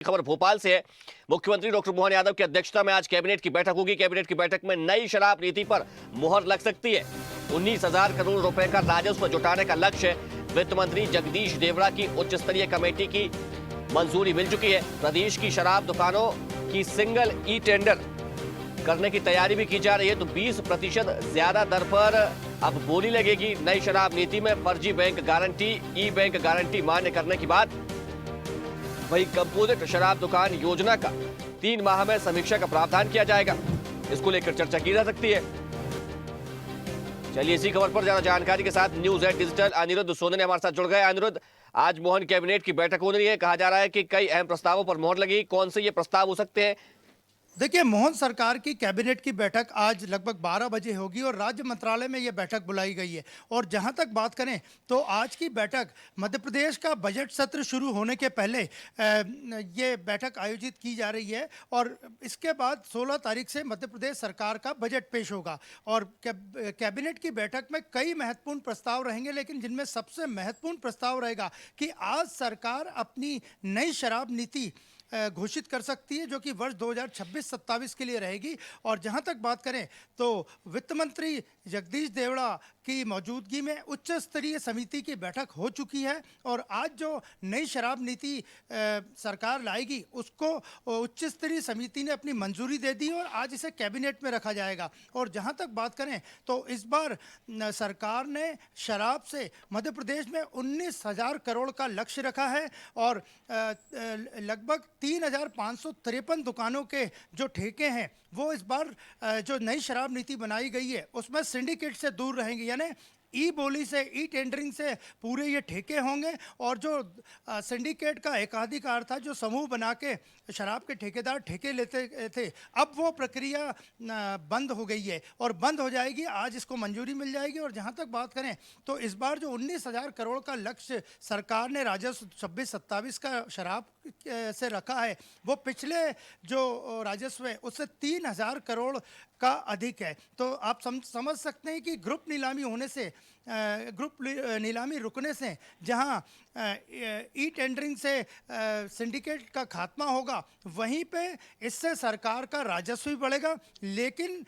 खबर भोपाल से है। मुख्यमंत्री डॉक्टर मोहन यादव की अध्यक्षता में आज कैबिनेट की बैठक होगी। कैबिनेट की बैठक में नई शराब नीति पर मुहर लग सकती है। 19,000 करोड़ रुपए का राजस्व जुटाने का लक्ष्य वित्त मंत्री जगदीश देवड़ा की उच्च स्तरीय कमेटी की मंजूरी मिल चुकी है। प्रदेश की शराब दुकानों की सिंगल ई टेंडर करने की तैयारी भी की जा रही है। तो 20% ज्यादा दर पर अब बोली लगेगी। नई शराब नीति में फर्जी बैंक गारंटी, ई बैंक गारंटी मान्य करने की बात। वही कंपोजिट शराब दुकान योजना का 3 माह में समीक्षा का प्रावधान किया जाएगा। इसको लेकर चर्चा की जा सकती है। चलिए इसी खबर पर ज्यादा जानकारी के साथ news at digital Anirudh Soni हमारे साथ जुड़ गए। अनिरुद्ध, आज मोहन कैबिनेट की बैठक हो रही है। कहा जा रहा है कि कई अहम प्रस्तावों पर मोहर लगी। कौन से ये प्रस्ताव हो सकते हैं? देखिए, मोहन सरकार की कैबिनेट की बैठक आज लगभग 12 बजे होगी और राज्य मंत्रालय में ये बैठक बुलाई गई है। और जहां तक बात करें तो आज की बैठक मध्य प्रदेश का बजट सत्र शुरू होने के पहले ये बैठक आयोजित की जा रही है और इसके बाद 16 तारीख से मध्य प्रदेश सरकार का बजट पेश होगा। और कैबिनेट की बैठक में कई महत्वपूर्ण प्रस्ताव रहेंगे, लेकिन जिनमें सबसे महत्वपूर्ण प्रस्ताव रहेगा कि आज सरकार अपनी नई शराब नीति घोषित कर सकती है, जो कि वर्ष 2026-27 के लिए रहेगी। और जहां तक बात करें तो वित्त मंत्री जगदीश देवड़ा की मौजूदगी में उच्च स्तरीय समिति की बैठक हो चुकी है और आज जो नई शराब नीति सरकार लाएगी उसको उच्च स्तरीय समिति ने अपनी मंजूरी दे दी और आज इसे कैबिनेट में रखा जाएगा। और जहां तक बात करें तो इस बार सरकार ने शराब से मध्य प्रदेश में 19,000 करोड़ का लक्ष्य रखा है और लगभग 3,553 दुकानों के जो ठेके हैं वो इस बार जो नई शराब नीति बनाई गई है उसमें सिंडिकेट से दूर रहेंगे, यानी ई बोली से, ई टेंडरिंग से पूरे ये ठेके होंगे। और जो सिंडिकेट का एकाधिकार था, जो समूह बना के शराब के ठेकेदार ठेके लेते थे, अब वो प्रक्रिया बंद हो गई है और बंद हो जाएगी। आज इसको मंजूरी मिल जाएगी। और जहाँ तक बात करें तो इस बार जो 19,000 करोड़ का लक्ष्य सरकार ने राजस्व 26-27 का शराब से रखा है, वो पिछले जो राजस्व है उससे 3,000 करोड़ का अधिक है। तो आप समझ सकते हैं कि ग्रुप नीलामी होने से, ग्रुप नीलामी रुकने से, जहां ई टेंडरिंग से सिंडिकेट का खात्मा होगा, वहीं पे इससे सरकार का राजस्व भी बढ़ेगा। लेकिन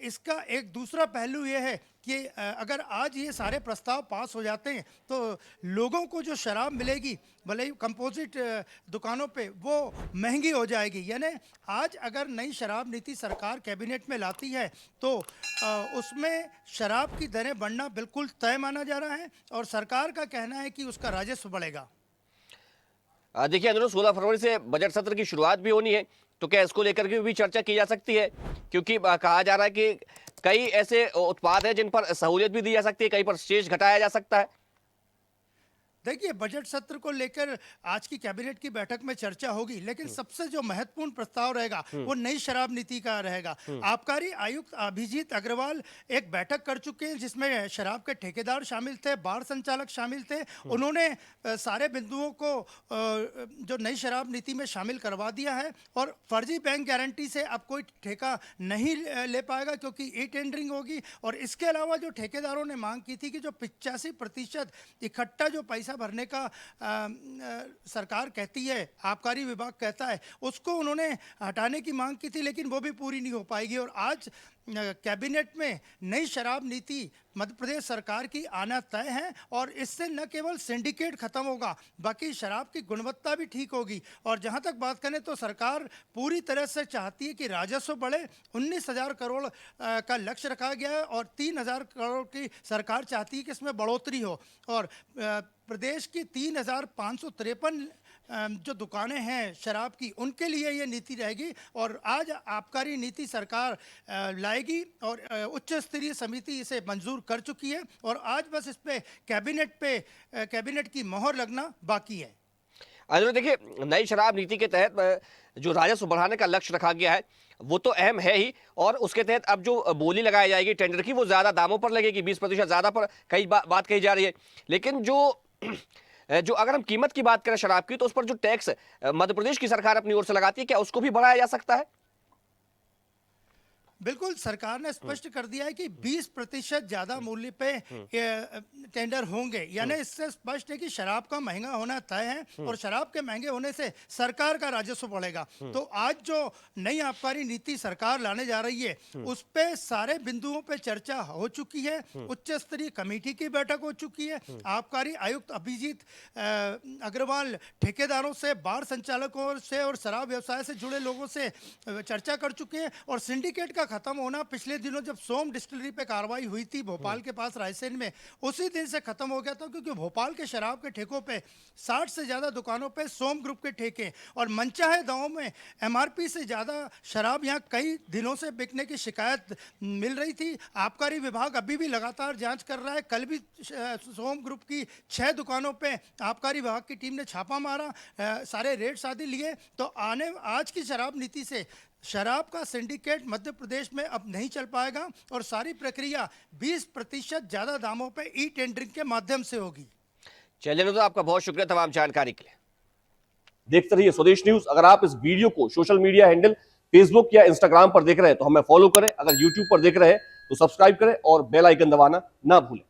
इसका एक दूसरा पहलू ये है कि अगर आज ये सारे प्रस्ताव पास हो जाते हैं तो लोगों को जो शराब मिलेगी, भले ही कंपोजिट दुकानों पे, वो महंगी हो जाएगी। यानी आज अगर नई शराब नीति सरकार कैबिनेट में लाती है तो उसमें शराब की दरें बढ़ना बिल्कुल तय माना जा रहा है और सरकार का कहना है कि उसका राजस्व बढ़ेगा। देखिए अनुरोध, 16 फरवरी से बजट सत्र की शुरुआत भी होनी है, तो क्या इसको लेकर के भी चर्चा की जा सकती है? क्योंकि कहा जा रहा है कि कई ऐसे उत्पाद हैं जिन पर सहूलियत भी दी जा सकती है, कहीं पर शेष घटाया जा सकता है। देखिए, बजट सत्र को लेकर आज की कैबिनेट की बैठक में चर्चा होगी, लेकिन सबसे जो महत्वपूर्ण प्रस्ताव रहेगा वो नई शराब नीति का रहेगा। आबकारी आयुक्त अभिजीत अग्रवाल एक बैठक कर चुके हैं जिसमें शराब के ठेकेदार शामिल थे, बार संचालक शामिल थे। उन्होंने सारे बिंदुओं को जो नई शराब नीति में शामिल करवा दिया है और फर्जी बैंक गारंटी से अब कोई ठेका नहीं ले पाएगा क्योंकि ई टेंडरिंग होगी। और इसके अलावा जो ठेकेदारों ने मांग की थी कि जो 85% इकट्ठा जो पैसा भरने का सरकार कहती है, आबकारी विभाग कहता है, उसको उन्होंने हटाने की मांग की थी, लेकिन वो भी पूरी नहीं हो पाएगी। और आज कैबिनेट में नई शराब नीति मध्य प्रदेश सरकार की आना तय है और इससे न केवल सिंडिकेट खत्म होगा, बाकी शराब की गुणवत्ता भी ठीक होगी। और जहां तक बात करें तो सरकार पूरी तरह से चाहती है कि राजस्व बढ़े। 19,000 करोड़ का लक्ष्य रखा गया है और 3,000 करोड़ की सरकार चाहती है कि इसमें बढ़ोतरी हो। और प्रदेश की 3,553 जो दुकानें हैं शराब की, उनके लिए ये नीति रहेगी। और आज आबकारी नीति सरकार लाएगी और उच्च स्तरीय समिति इसे मंजूर कर चुकी है और आज बस इस पे कैबिनेट की मोहर लगना बाकी है। अनिरुद्ध, देखिए, नई शराब नीति के तहत जो राजस्व बढ़ाने का लक्ष्य रखा गया है वो तो अहम है ही, और उसके तहत अब जो बोली लगाई जाएगी टेंडर की, वो ज्यादा दामों पर लगेगी, 20% ज्यादा पर कई बात कही जा रही है। लेकिन जो अगर हम कीमत की बात करें शराब की, तो उस पर जो टैक्स मध्य प्रदेश की सरकार अपनी ओर से लगाती है, क्या उसको भी बढ़ाया जा सकता है? बिल्कुल, सरकार ने स्पष्ट कर दिया है कि 20% ज्यादा मूल्य पे टेंडर होंगे, यानी इससे स्पष्ट है कि शराब का महंगा होना तय है और शराब के महंगे होने से सरकार का राजस्व बढ़ेगा। तो आज जो नई आबकारी नीति सरकार लाने जा रही है उस पे सारे बिंदुओं पे चर्चा हो चुकी है। उच्च स्तरीय कमेटी की बैठक हो चुकी है। आबकारी आयुक्त अभिजीत अग्रवाल ठेकेदारों से, बार संचालकों से और शराब व्यवसाय से जुड़े लोगों से चर्चा कर चुके हैं। और सिंडिकेट का खत्म होना पिछले दिनों जब सोम डिस्टिलरी पे कार्रवाई हुई थी भोपाल के पास रायसेन में, उसी दिन से खत्म हो गया था, क्योंकि भोपाल के शराब के ठेकों पे 60 से ज्यादा दुकानों पे सोम ग्रुप के ठेके और मनचाहे दावों में एमआरपी से ज्यादा शराब यहाँ कई दिनों से बिकने की शिकायत मिल रही थी। आबकारी विभाग अभी भी लगातार जांच कर रहा है। कल भी सोम ग्रुप की 6 दुकानों पे आबकारी विभाग की टीम ने छापा मारा, सारे रेट शादी लिए। तो आज की शराब नीति से शराब का सिंडिकेट मध्य प्रदेश में अब नहीं चल पाएगा और सारी प्रक्रिया 20% ज्यादा दामों पे ई टेंडरिंग के माध्यम से होगी। चलिए, तो आपका बहुत शुक्रिया तमाम जानकारी के लिए। देखते रहिए स्वदेश न्यूज। अगर आप इस वीडियो को सोशल मीडिया हैंडल फेसबुक या इंस्टाग्राम पर देख रहे हैं तो हमें फॉलो करें। अगर यूट्यूब पर देख रहे हैं तो सब्सक्राइब करें और बेल आइकन दबाना ना भूलें।